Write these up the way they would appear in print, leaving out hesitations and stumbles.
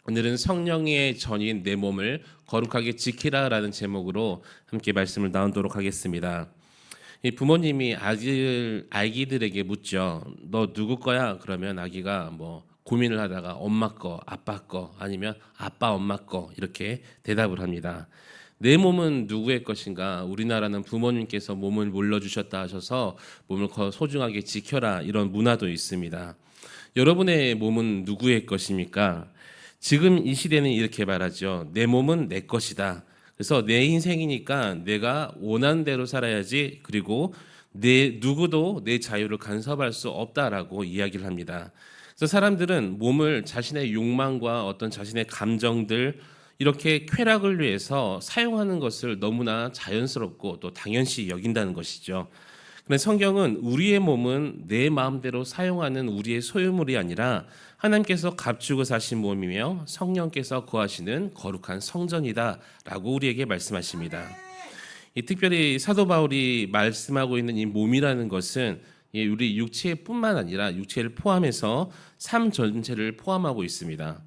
오늘은 성령의 전인 내 몸을 거룩하게 지키라라는 제목으로 함께 말씀을 나누도록 하겠습니다. 이 부모님이 아기들에게 묻죠. 너 누구 거야? 그러면 아기가 고민을 하다가 엄마 거, 아빠 거, 아니면 아빠 엄마 거 이렇게 대답을 합니다. 내 몸은 누구의 것인가? 우리나라는 부모님께서 몸을 물려주셨다 하셔서 몸을 소중하게 지켜라 이런 문화도 있습니다. 여러분의 몸은 누구의 것입니까? 지금 이 시대는 이렇게 말하죠. 내 몸은 내 것이다. 그래서 내 인생이니까 내가 원하는 대로 살아야지. 그리고 누구도 내 자유를 간섭할 수 없다라고 이야기를 합니다. 그래서 사람들은 몸을 자신의 욕망과 어떤 자신의 감정들 이렇게 쾌락을 위해서 사용하는 것을 너무나 자연스럽고 또 당연시 여긴다는 것이죠. 근데 성경은 우리의 몸은 내 마음대로 사용하는 우리의 소유물이 아니라 하나님께서 값주고 사신 몸이며 성령께서 거하시는 거룩한 성전이다라고 우리에게 말씀하십니다. 특별히 사도 바울이 말씀하고 있는 이 몸이라는 것은 우리 육체뿐만 아니라 육체를 포함해서 삶 전체를 포함하고 있습니다.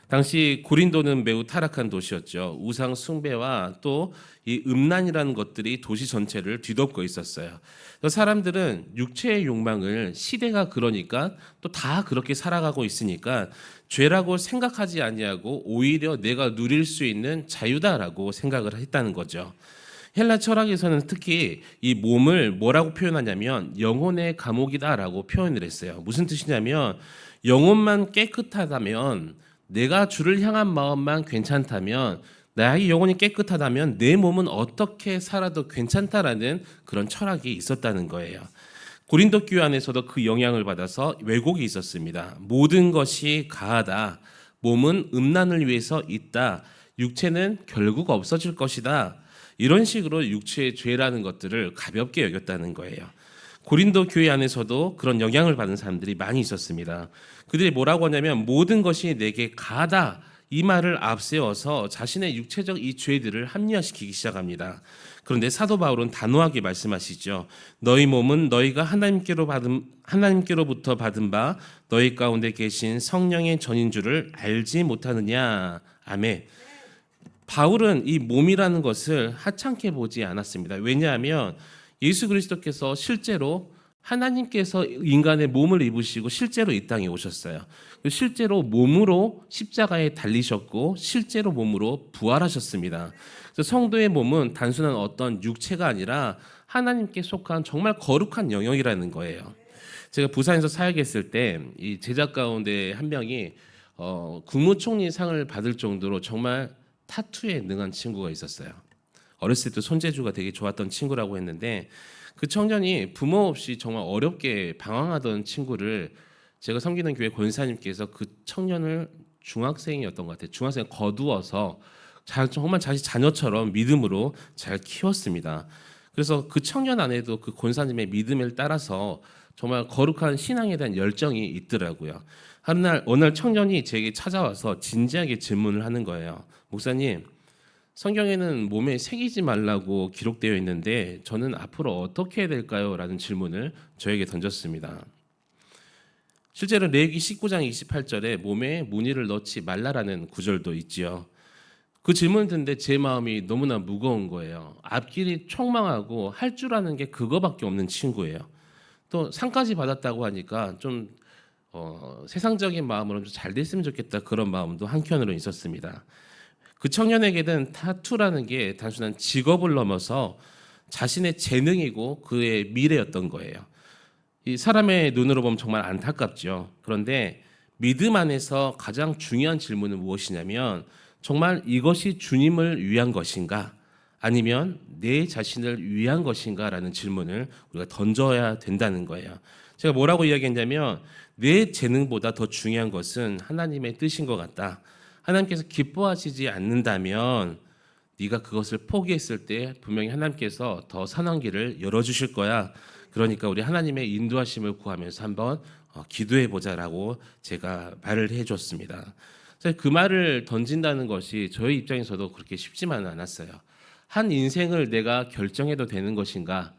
당시 고린도는 매우 타락한 도시였죠. 우상 숭배와 또 이 음란이라는 것들이 도시 전체를 뒤덮고 있었어요. 그래서 사람들은 육체의 욕망을 시대가 그러니까 또 다 그렇게 살아가고 있으니까 죄라고 생각하지 아니하고 오히려 내가 누릴 수 있는 자유다라고 생각을 했다는 거죠. 헬라 철학에서는 특히 이 몸을 뭐라고 표현하냐면 영혼의 감옥이다라고 표현을 했어요. 무슨 뜻이냐면 영혼만 깨끗하다면 내가 주를 향한 마음만 괜찮다면 나의 영혼이 깨끗하다면 내 몸은 어떻게 살아도 괜찮다라는 그런 철학이 있었다는 거예요. 고린도 교회 안에서도 그 영향을 받아서 왜곡이 있었습니다. 모든 것이 가하다. 몸은 음란을 위해서 있다. 육체는 결국 없어질 것이다. 이런 식으로 육체의 죄라는 것들을 가볍게 여겼다는 거예요. 고린도 교회 안에서도 그런 영향을 받은 사람들이 많이 있었습니다. 그들이 뭐라고 하냐면 모든 것이 내게 가하다 이 말을 앞세워서 자신의 육체적 이 죄들을 합리화시키기 시작합니다. 그런데 사도 바울은 단호하게 말씀하시죠. 너희 몸은 너희가 하나님께로부터 받은 바 너희 가운데 계신 성령의 전인 줄을 알지 못하느냐. 아멘. 바울은 이 몸이라는 것을 하찮게 보지 않았습니다. 왜냐하면 예수 그리스도께서 실제로 하나님께서 인간의 몸을 입으시고 실제로 이 땅에 오셨어요. 실제로 몸으로 십자가에 달리셨고 실제로 몸으로 부활하셨습니다. 그래서 성도의 몸은 단순한 어떤 육체가 아니라 하나님께 속한 정말 거룩한 영역이라는 거예요. 제가 부산에서 사역했을 때 이 제자 가운데 한 명이 국무총리 상을 받을 정도로 정말 타투에 능한 친구가 있었어요. 어렸을 때 손재주가 되게 좋았던 친구라고 했는데 그 청년이 부모 없이 정말 어렵게 방황하던 친구를 제가 섬기는 교회 권사님께서 그 청년을 중학생이었던 것 같아요. 중학생 거두어서 정말 자기 자녀처럼 믿음으로 잘 키웠습니다. 그래서 그 청년 안에도 그 권사님의 믿음을 따라서 정말 거룩한 신앙에 대한 열정이 있더라고요. 어느 날 청년이 제게 찾아와서 진지하게 질문을 하는 거예요. 목사님, 성경에는 몸에 새기지 말라고 기록되어 있는데 저는 앞으로 어떻게 해야 될까요? 라는 질문을 저에게 던졌습니다. 실제로 레위기 19장 28절에 몸에 무늬를 넣지 말라라는 구절도 있지요. 그 질문을 듣는데 제 마음이 너무나 무거운 거예요. 앞길이 촉망하고 할 줄 아는 게 그거밖에 없는 친구예요. 또 상까지 받았다고 하니까 좀 세상적인 마음으로 좀 잘 됐으면 좋겠다 그런 마음도 한켠으로 있었습니다. 그 청년에게는 타투라는 게 단순한 직업을 넘어서 자신의 재능이고 그의 미래였던 거예요. 이 사람의 눈으로 보면 정말 안타깝죠. 그런데 믿음 안에서 가장 중요한 질문은 무엇이냐면 정말 이것이 주님을 위한 것인가 아니면 내 자신을 위한 것인가라는 질문을 우리가 던져야 된다는 거예요. 제가 뭐라고 이야기했냐면 내 재능보다 더 중요한 것은 하나님의 뜻인 것 같다. 하나님께서 기뻐하시지 않는다면 네가 그것을 포기했을 때 분명히 하나님께서 더 선한 길을 열어주실 거야. 그러니까 우리 하나님의 인도하심을 구하면서 한번 기도해 보자라고 제가 말을 해줬습니다. 그 말을 던진다는 것이 저희 입장에서도 그렇게 쉽지만은 않았어요. 한 인생을 내가 결정해도 되는 것인가?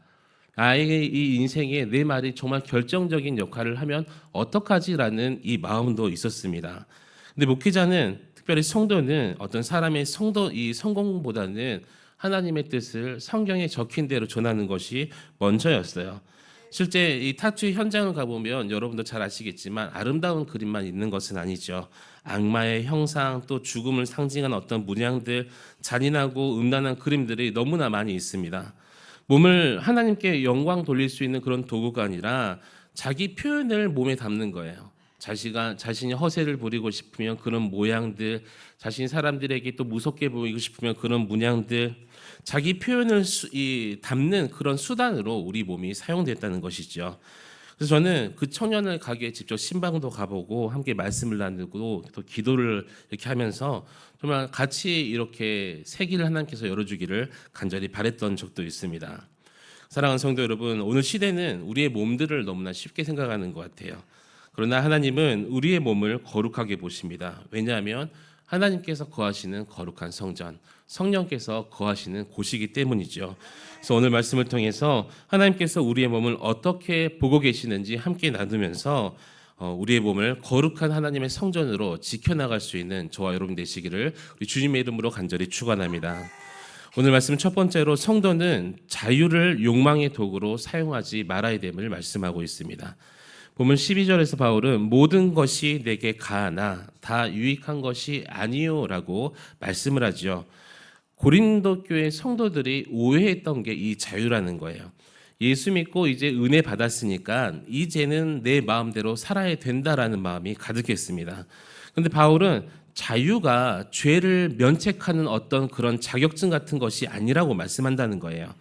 나의 이 인생에 내 말이 정말 결정적인 역할을 하면 어떡하지라는 이 마음도 있었습니다. 근데 목회자는 특별히 성도는 어떤 사람의 이 성공보다는 하나님의 뜻을 성경에 적힌 대로 전하는 것이 먼저였어요. 실제 이 타투의 현장을 가보면 여러분도 잘 아시겠지만 아름다운 그림만 있는 것은 아니죠. 악마의 형상, 또 죽음을 상징하는 어떤 문양들, 잔인하고 음란한 그림들이 너무나 많이 있습니다. 몸을 하나님께 영광 돌릴 수 있는 그런 도구가 아니라 자기 표현을 몸에 담는 거예요. 자신이 허세를 부리고 싶으면 그런 모양들, 자신이 사람들에게 또 무섭게 보이고 싶으면 그런 문양들, 자기 표현을 담는 그런 수단으로 우리 몸이 사용됐다는 것이죠. 그래서 저는 그 청년을 가게에 직접 신방도 가보고 함께 말씀을 나누고 또 기도를 이렇게 하면서 정말 같이 이렇게 새 길을 하나님께서 열어주기를 간절히 바랬던 적도 있습니다. 사랑하는 성도 여러분, 오늘 시대는 우리의 몸들을 너무나 쉽게 생각하는 것 같아요. 그러나 하나님은 우리의 몸을 거룩하게 보십니다. 왜냐하면 하나님께서 거하시는 거룩한 성전, 성령께서 거하시는 곳이기 때문이죠. 그래서 오늘 말씀을 통해서 하나님께서 우리의 몸을 어떻게 보고 계시는지 함께 나누면서 우리의 몸을 거룩한 하나님의 성전으로 지켜나갈 수 있는 저와 여러분 되시기를 우리 주님의 이름으로 간절히 축원합니다. 오늘 말씀 첫 번째로 성도는 자유를 욕망의 도구로 사용하지 말아야 됨을 말씀하고 있습니다. 보면 12절에서 바울은 모든 것이 내게 가하나 다 유익한 것이 아니요라고 말씀을 하죠. 고린도 교회 성도들이 오해했던 게 이 자유라는 거예요. 예수 믿고 이제 은혜 받았으니까 이제는 내 마음대로 살아야 된다라는 마음이 가득했습니다. 그런데 바울은 자유가 죄를 면책하는 어떤 그런 자격증 같은 것이 아니라고 말씀한다는 거예요.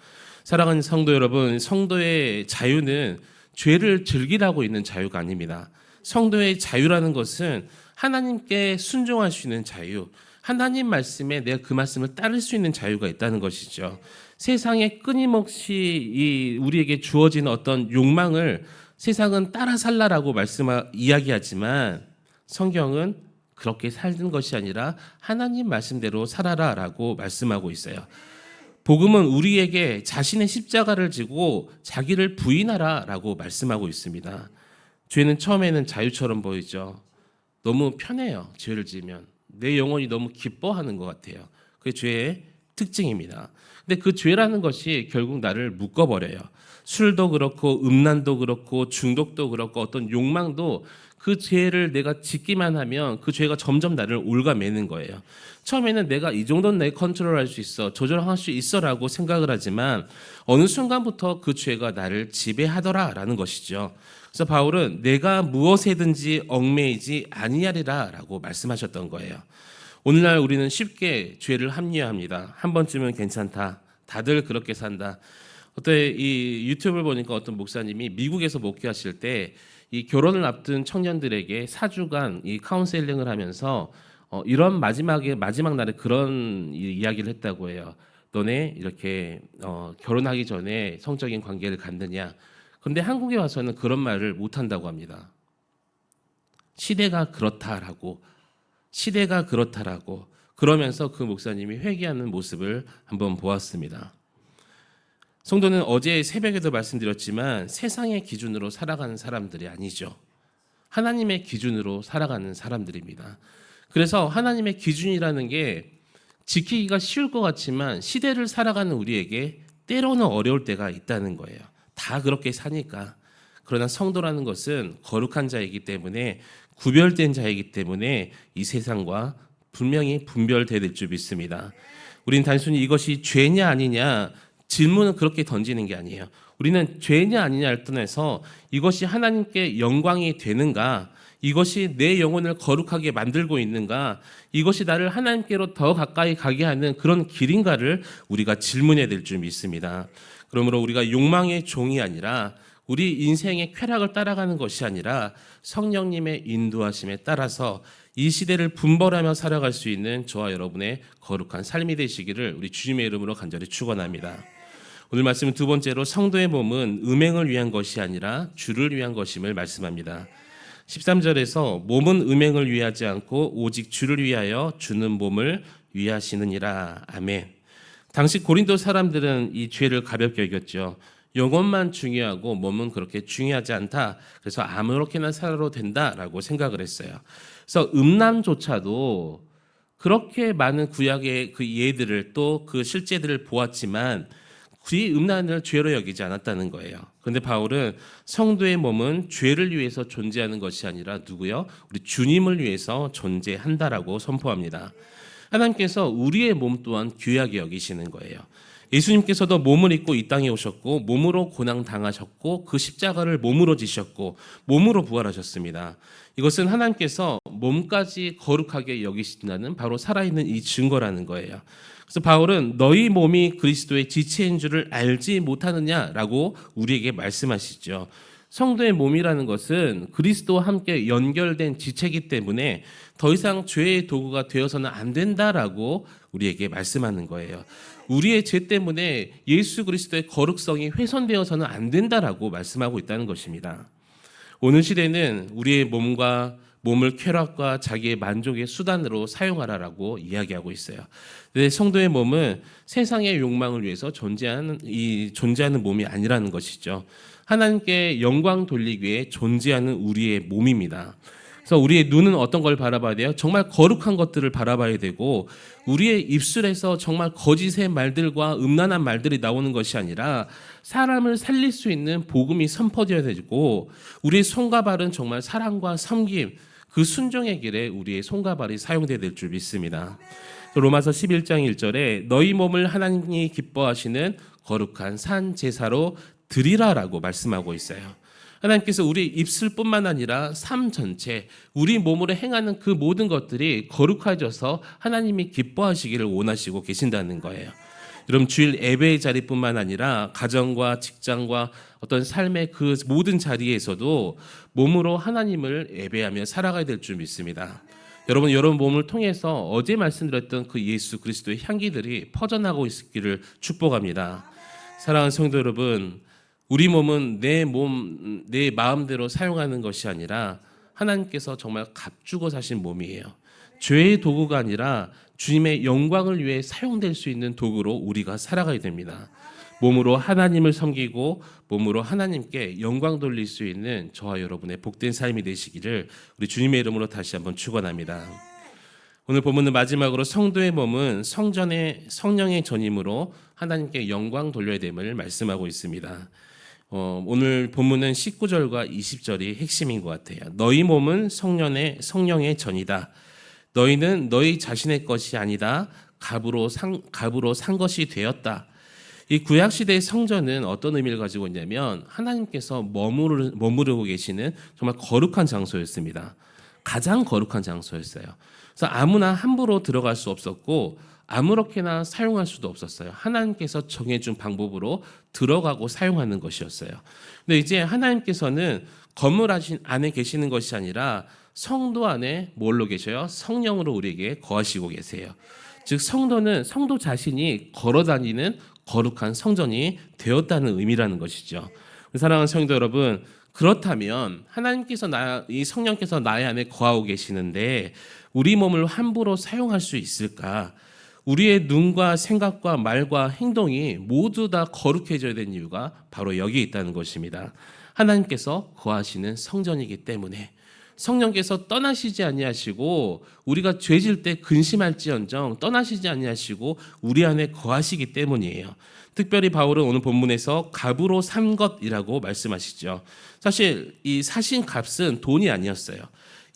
사랑하는 성도 여러분, 성도의 자유는 죄를 즐기라고 있는 자유가 아닙니다. 성도의 자유라는 것은 하나님께 순종할 수 있는 자유, 하나님 말씀에 내가 그 말씀을 따를 수 있는 자유가 있다는 것이죠. 세상에 끊임없이 우리에게 주어진 어떤 욕망을 세상은 따라 살라라고 이야기하지만 성경은 그렇게 살는 것이 아니라 하나님 말씀대로 살아라라고 말씀하고 있어요. 복음은 우리에게 자신의 십자가를 지고 자기를 부인하라라고 말씀하고 있습니다. 죄는 처음에는 자유처럼 보이죠. 너무 편해요. 죄를 지으면 내 영혼이 너무 기뻐하는 것 같아요. 그게 죄의 특징입니다. 근데 그 죄라는 것이 결국 나를 묶어버려요. 술도 그렇고 음란도 그렇고 중독도 그렇고 어떤 욕망도 그 죄를 내가 짓기만 하면 그 죄가 점점 나를 올가매는 거예요. 처음에는 내가 이 정도는 내 컨트롤할 수 있어, 조절할 수 있어라고 생각을 하지만 어느 순간부터 그 죄가 나를 지배하더라라는 것이죠. 그래서 바울은 내가 무엇에든지 얽매이지 아니하리라라고 말씀하셨던 거예요. 오늘날 우리는 쉽게 죄를 합리화합니다. 한 번쯤은 괜찮다. 다들 그렇게 산다. 이 유튜브를 보니까 어떤 목사님이 미국에서 목회하실 때 이 결혼을 앞둔 청년들에게 4주간 이 카운셀링을 하면서 이런 마지막 날에 그런 이야기를 했다고 해요. 너네 이렇게 결혼하기 전에 성적인 관계를 갖느냐. 그런데 한국에 와서는 그런 말을 못 한다고 합니다. 시대가 그렇다라고 그러면서 그 목사님이 회개하는 모습을 한번 보았습니다. 성도는 어제 새벽에도 말씀드렸지만 세상의 기준으로 살아가는 사람들이 아니죠. 하나님의 기준으로 살아가는 사람들입니다. 그래서 하나님의 기준이라는 게 지키기가 쉬울 것 같지만 시대를 살아가는 우리에게 때로는 어려울 때가 있다는 거예요. 다 그렇게 사니까. 그러나 성도라는 것은 거룩한 자이기 때문에 구별된 자이기 때문에 이 세상과 분명히 분별될 줄 믿습니다. 우린 단순히 이것이 죄냐 아니냐 질문은 그렇게 던지는 게 아니에요. 우리는 죄냐 아니냐를 떠나서 이것이 하나님께 영광이 되는가, 이것이 내 영혼을 거룩하게 만들고 있는가, 이것이 나를 하나님께로 더 가까이 가게 하는 그런 길인가를 우리가 질문해야 될 줄 믿습니다. 그러므로 우리가 욕망의 종이 아니라 우리 인생의 쾌락을 따라가는 것이 아니라 성령님의 인도하심에 따라서 이 시대를 분별하며 살아갈 수 있는 저와 여러분의 거룩한 삶이 되시기를 우리 주님의 이름으로 간절히 축원합니다. 오늘 말씀은 두 번째로 성도의 몸은 음행을 위한 것이 아니라 주를 위한 것임을 말씀합니다. 13절에서 몸은 음행을 위하지 않고 오직 주를 위하여 주는 몸을 위하시느니라. 아멘. 당시 고린도 사람들은 이 죄를 가볍게 여겼죠. 영혼만 중요하고 몸은 그렇게 중요하지 않다. 그래서 아무렇게나 살아도 된다라고 생각을 했어요. 그래서 음란조차도 그렇게 많은 구약의 그 예들을 또 그 실제들을 보았지만 그의 음란을 죄로 여기지 않았다는 거예요. 그런데 바울은 성도의 몸은 죄를 위해서 존재하는 것이 아니라 누구요? 우리 주님을 위해서 존재한다라고 선포합니다. 하나님께서 우리의 몸 또한 귀하게 여기시는 거예요. 예수님께서도 몸을 입고 이 땅에 오셨고 몸으로 고난 당하셨고 그 십자가를 몸으로 지셨고 몸으로 부활하셨습니다. 이것은 하나님께서 몸까지 거룩하게 여기신다는 바로 살아있는 이 증거라는 거예요. 그래서 바울은 너희 몸이 그리스도의 지체인 줄을 알지 못하느냐라고 우리에게 말씀하시죠. 성도의 몸이라는 것은 그리스도와 함께 연결된 지체이기 때문에 더 이상 죄의 도구가 되어서는 안 된다라고 우리에게 말씀하는 거예요. 우리의 죄 때문에 예수 그리스도의 거룩성이 훼손되어서는 안 된다라고 말씀하고 있다는 것입니다. 오늘 시대는 우리의 몸을 쾌락과 자기의 만족의 수단으로 사용하라라고 이야기하고 있어요. 근데 성도의 몸은 세상의 욕망을 위해서 존재하는 몸이 아니라는 것이죠. 하나님께 영광 돌리기 위해 존재하는 우리의 몸입니다. 그래서 우리의 눈은 어떤 걸 바라봐야 돼요? 정말 거룩한 것들을 바라봐야 되고 우리의 입술에서 정말 거짓의 말들과 음란한 말들이 나오는 것이 아니라 사람을 살릴 수 있는 복음이 선포되어야 되고 우리의 손과 발은 정말 사랑과 섬김 그 순종의 길에 우리의 손과 발이 사용되어야 될 줄 믿습니다. 로마서 11장 1절에 너희 몸을 하나님이 기뻐하시는 거룩한 산 제사로 드리라라고 말씀하고 있어요. 하나님께서 우리 입술뿐만 아니라 삶 전체 우리 몸으로 행하는 그 모든 것들이 거룩해져서 하나님이 기뻐하시기를 원하시고 계신다는 거예요. 여러분 주일 예배의 자리뿐만 아니라 가정과 직장과 어떤 삶의 그 모든 자리에서도 몸으로 하나님을 예배하며 살아가야 될 줄 믿습니다. 여러분 몸을 통해서 어제 말씀드렸던 그 예수 그리스도의 향기들이 퍼져나가고 있기를 축복합니다. 사랑하는 성도 여러분, 우리 몸은 내 마음대로 사용하는 것이 아니라 하나님께서 정말 값주고 사신 몸이에요. 죄의 도구가 아니라 주님의 영광을 위해 사용될 수 있는 도구로 우리가 살아가야 됩니다. 몸으로 하나님을 섬기고 몸으로 하나님께 영광 돌릴 수 있는 저와 여러분의 복된 삶이 되시기를 우리 주님의 이름으로 다시 한번 축원합니다. 오늘 본문은 마지막으로 성도의 몸은 성령의 전임으로 하나님께 영광 돌려야 됨을 말씀하고 있습니다. 오늘 본문은 19절과 20절이 핵심인 것 같아요. 너희 몸은 성령의 전이다. 너희는 너희 자신의 것이 아니다. 값으로 산 것이 되었다. 이 구약 시대의 성전은 어떤 의미를 가지고 있냐면 하나님께서 머무르고 계시는 정말 거룩한 장소였습니다. 가장 거룩한 장소였어요. 그래서 아무나 함부로 들어갈 수 없었고 아무렇게나 사용할 수도 없었어요. 하나님께서 정해준 방법으로 들어가고 사용하는 것이었어요. 근데 이제 하나님께서는 건물 안에 계시는 것이 아니라 성도 안에 뭘로 계셔요? 성령으로 우리에게 거하시고 계세요. 즉 성도 자신이 걸어다니는 거룩한 성전이 되었다는 의미라는 것이죠. 사랑하는 성도 여러분, 그렇다면 하나님께서 이 성령께서 나의 안에 거하고 계시는데 우리 몸을 함부로 사용할 수 있을까? 우리의 눈과 생각과 말과 행동이 모두 다 거룩해져야 되는 이유가 바로 여기에 있다는 것입니다. 하나님께서 거하시는 성전이기 때문에 성령께서 떠나시지 아니하시고 우리가 죄질 때 근심할지언정 떠나시지 아니하시고 우리 안에 거하시기 때문이에요. 특별히 바울은 오늘 본문에서 값으로 산 것이라고 말씀하시죠. 사실 이 사신 값은 돈이 아니었어요.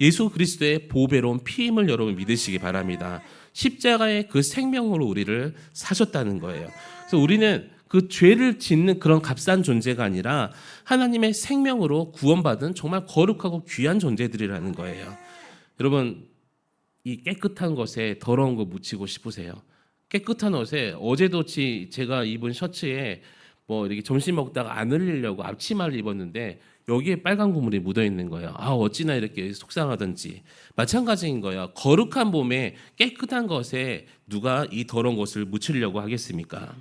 예수 그리스도의 보배로운 피임을 여러분 믿으시기 바랍니다. 십자가의 그 생명으로 우리를 사셨다는 거예요. 그래서 우리는 그 죄를 짓는 그런 값싼 존재가 아니라 하나님의 생명으로 구원받은 정말 거룩하고 귀한 존재들이라는 거예요. 여러분, 이 깨끗한 것에 더러운 거 묻히고 싶으세요? 깨끗한 옷에 어제도 제가 입은 셔츠에 이렇게 점심 먹다가 안 흘리려고 앞치마를 입었는데 여기에 빨간 고물이 묻어 있는 거예요. 어찌나 이렇게 속상하던지. 마찬가지인 거예요. 거룩한 몸에 깨끗한 것에 누가 이 더러운 것을 묻히려고 하겠습니까?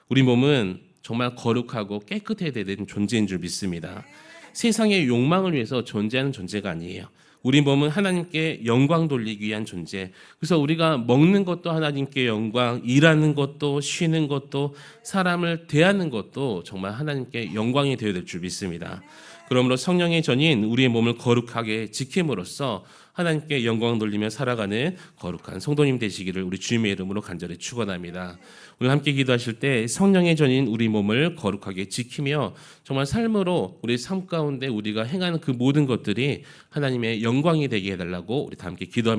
우리 몸은 정말 거룩하고 깨끗해야 되는 존재인 줄 믿습니다. 세상의 욕망을 위해서 존재하는 존재가 아니에요. 우리 몸은 하나님께 영광 돌리기 위한 존재. 그래서 우리가 먹는 것도 하나님께 영광, 일하는 것도, 쉬는 것도, 사람을 대하는 것도 정말 하나님께 영광이 되어야 될 줄 믿습니다. 그러므로 성령의 전인 우리의 몸을 거룩하게 지킴으로써 하나님께 영광 돌리며 살아가는 거룩한 성도님 되시기를 우리 주님의 이름으로 간절히 축원합니다. 오늘 함께 기도하실 때 성령의 전인 우리 몸을 거룩하게 지키며 정말 삶으로 우리 삶 가운데 우리가 행하는 그 모든 것들이 하나님의 영광이 되게 해달라고 우리 다 함께 기도하며